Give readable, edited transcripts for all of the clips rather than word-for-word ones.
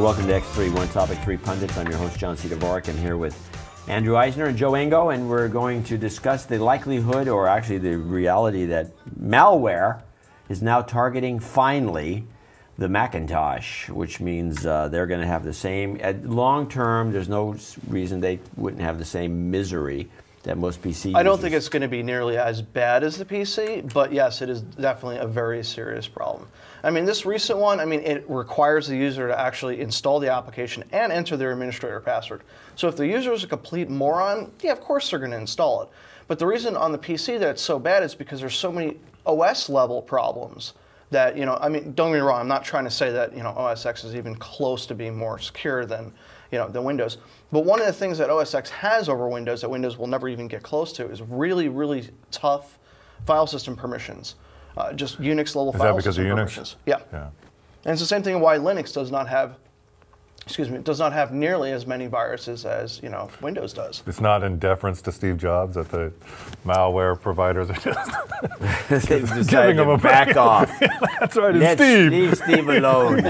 welcome to X3, One Topic, Three Pundits. I'm your host, John C. Dvorak. I'm here with Andrew Eisner and Joe Engo, and we're going to discuss the likelihood, or actually the reality, that malware is now targeting, finally, the Macintosh, which means they're going to have the same, long term, there's no reason they wouldn't have the same misery that most PC I don't think it's going to be nearly as bad as the PC, but yes, it is definitely a very serious problem. I mean, this recent one, it requires the user to actually install the application and enter their administrator password. So if the user is a complete moron, yeah, of course they're going to install it. But the reason on the PC that it's so bad is because there's so many OS level problems that, don't get me wrong, I'm not trying to say that, OS X is even close to being more secure than, than Windows. But one of the things that OS X has over Windows that Windows will never even get close to is really, really tough file system permissions. Just Unix level file system permissions. Yeah. And it's the same thing why Linux does not have, does not have nearly as many viruses as Windows does. It's not in deference to Steve Jobs that the malware providers are just giving them a back off. That's right, Let Steve alone.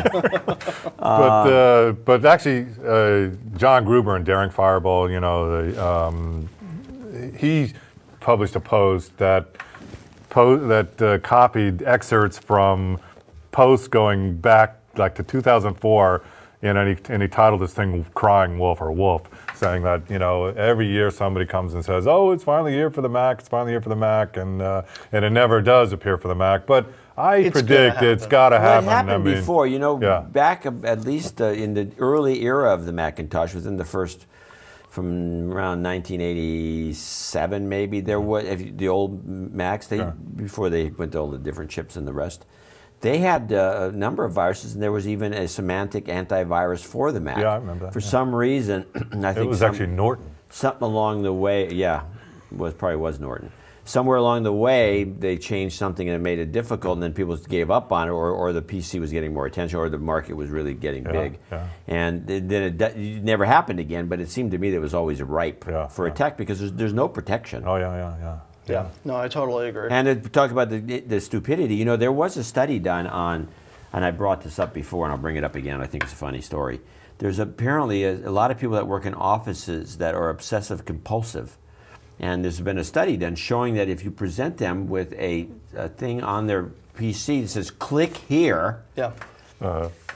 But actually, John Gruber in Daring Fireball, he published a post that copied excerpts from posts going back like to 2004, and he titled this thing "Crying Wolf" or "Wolf," saying that every year somebody comes and says, "Oh, it's finally here for the Mac. It's finally here for the Mac," and it never does appear for the Mac. But I predict it's got to happen. It happened before, back at least in the early era of the Macintosh, within the first. From around 1987, maybe, there was the old Macs. Before they went to all the different chips and the rest, they had a number of viruses, and there was even a semantic antivirus for the Mac. Yeah, I remember that. For some reason, I think it was actually Norton. Something along the way, probably was Norton. Somewhere along the way, they changed something and it made it difficult, and then people gave up on it, or the PC was getting more attention, or the market was really getting big. And then it never happened again, but it seemed to me that it was always ripe for attack because there's no protection. Yeah, no, I totally agree. And to talk about the stupidity, there was a study done on, and I brought this up before, and I'll bring it up again, I think it's a funny story. There's apparently a lot of people that work in offices that are obsessive compulsive. And there's been a study done showing that if you present them with a thing on their PC that says "click here,"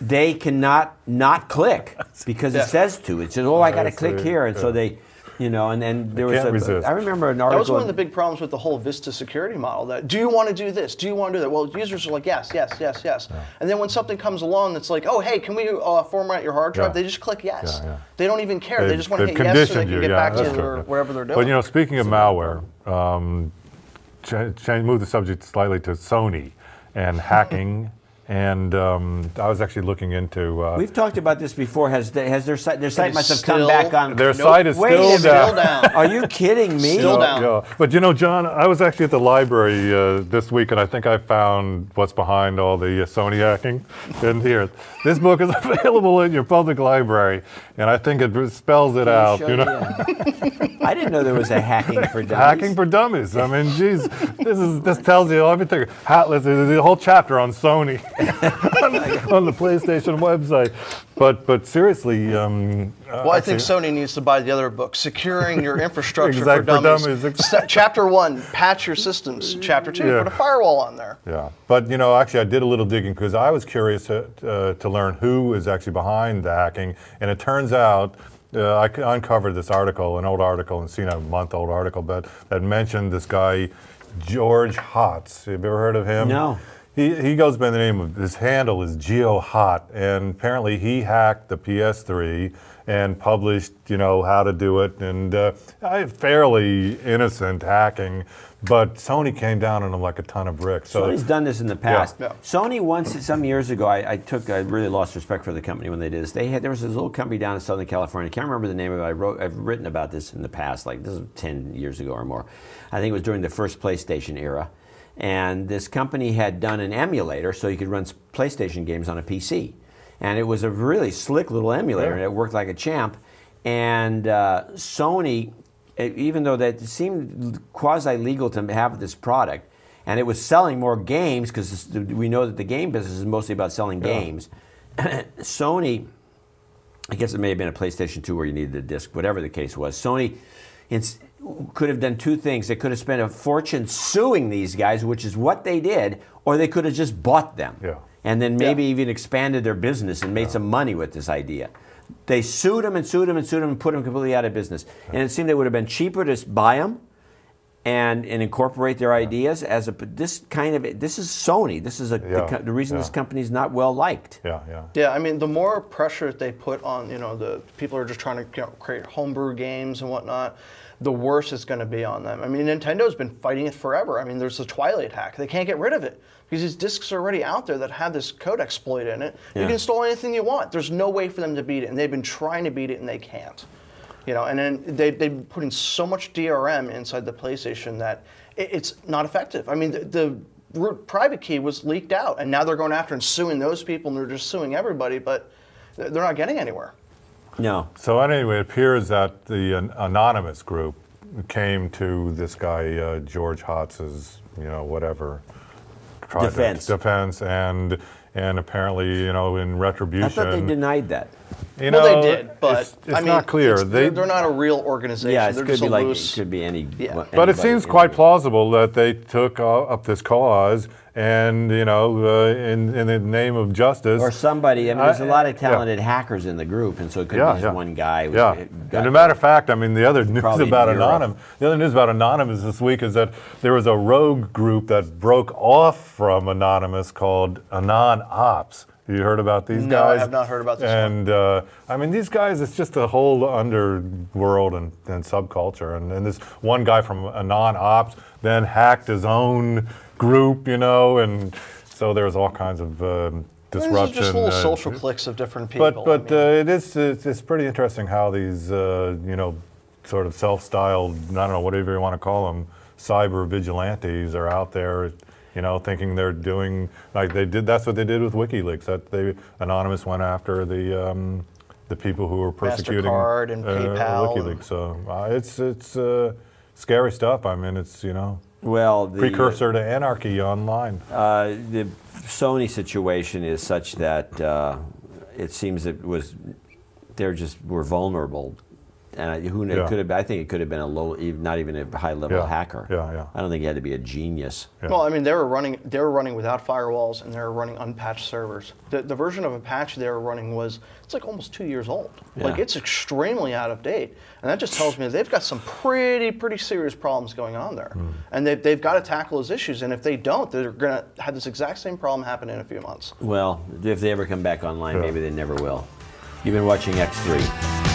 they cannot not click because it says to. It says, "Oh, I got to click here," and so they, and then there was I remember an article. That was one of the big problems with the whole Vista security model. That do you want to do this? Do you want to do that? Well, users are like yes. And then when something comes along that's like, oh, hey, can we format your hard drive? They just click yes. They don't even care. They just want to hit yes so they can get back to wherever they're doing. But speaking of malware, move the subject slightly to Sony and hacking. And I was actually looking into. We've talked about this before. Has their site must have come back on? Their site is still down. Are you kidding me? Still down. Yeah. But John, I was actually at the library this week, and I think I found what's behind all the Sony hacking. And here, this book is available in your public library, and I think it spells it out. I didn't know there was a hacking for dummies. Hacking for dummies. I mean, geez, this tells you everything. There's a whole chapter on Sony. on the PlayStation website, but seriously, I think Sony needs to buy the other book, "Securing Your Infrastructure for Dummies." Chapter 1, patch your systems. Chapter 2, put a firewall on there. Yeah, but actually, I did a little digging because I was curious to learn who is actually behind the hacking, and it turns out. I uncovered this article, an old article, and seen a month-old article, but that mentioned this guy, George Hotz. Have you ever heard of him? No. He goes by the name of, his handle is GeoHot, and apparently he hacked the PS3 and published, how to do it, and fairly innocent hacking, but Sony came down on him like a ton of bricks. So Sony's done this in the past. Sony once, some years ago, I really lost respect for the company when they did this. There was this little company down in Southern California. I can't remember the name of it. I've written about this in the past, like this is 10 years ago or more. I think it was during the first PlayStation era. And this company had done an emulator so you could run PlayStation games on a PC. And it was a really slick little emulator, and it worked like a champ. And Sony, even though that seemed quasi-legal to have this product, and it was selling more games, because we know that the game business is mostly about selling games, Sony I guess it may have been a PlayStation 2 where you needed a disc, whatever the case was. Sony could have done two things. They could have spent a fortune suing these guys, which is what they did, or they could have just bought them. Yeah. And then maybe even expanded their business and made some money with this idea. They sued them and sued them and sued them and put them completely out of business. And it seemed it would have been cheaper to buy them and incorporate their ideas as this is Sony. This is the reason this company is not well liked. Yeah, I mean, the more pressure they put on, the people who are just trying to create homebrew games and whatnot, the worse it's going to be on them. I mean, Nintendo's been fighting it forever. I mean, there's the Twilight hack. They can't get rid of it because these discs are already out there that have this code exploit in it. You can install anything you want. There's no way for them to beat it, and they've been trying to beat it, and they can't. And then they've been putting so much DRM inside the PlayStation that it's not effective. I mean, the root private key was leaked out, and now they're going after and suing those people, and they're just suing everybody, but they're not getting anywhere. No. So anyway, it appears that the anonymous group came to this guy George Hotz's, whatever defense, and apparently, in retribution. I thought they denied that. Well, they did, but it's not clear. They're not a real organization. Yeah, they're could just be like loose. it could be any. Yeah. But it seems quite plausible that they took up this cause, and in the name of justice, or somebody. I mean, there's a lot of talented hackers in the group, and so it could be just one guy. And as a matter of fact, I mean, the other news about Anonymous this week is that there was a rogue group that broke off from Anonymous called Anon Ops. You heard about these guys? No, I have not heard about this one. And I mean, these guys, it's just a whole underworld and subculture. And this one guy from Anon Ops then hacked his own group, and so there's all kinds of disruption. These are just little social cliques of different people. But it's pretty interesting how these sort of self-styled, I don't know, whatever you want to call them, cyber vigilantes are out there. Thinking they're doing like they did. That's what they did with WikiLeaks. That Anonymous went after the people who were persecuting MasterCard and PayPal. WikiLeaks. So it's scary stuff. I mean, it's well, precursor to anarchy online. The Sony situation is such that it seems they were vulnerable. And it could have. I think it could have been a low, not even a high-level hacker. I don't think you had to be a genius. Well, I mean, they were running without firewalls, and they were running unpatched servers. The version of Apache they were running it's like almost 2 years old. Like it's extremely out of date, and that just tells me they've got some pretty serious problems going on there, and they've got to tackle those issues. And if they don't, they're going to have this exact same problem happen in a few months. Well, if they ever come back online, maybe they never will. You've been watching X3.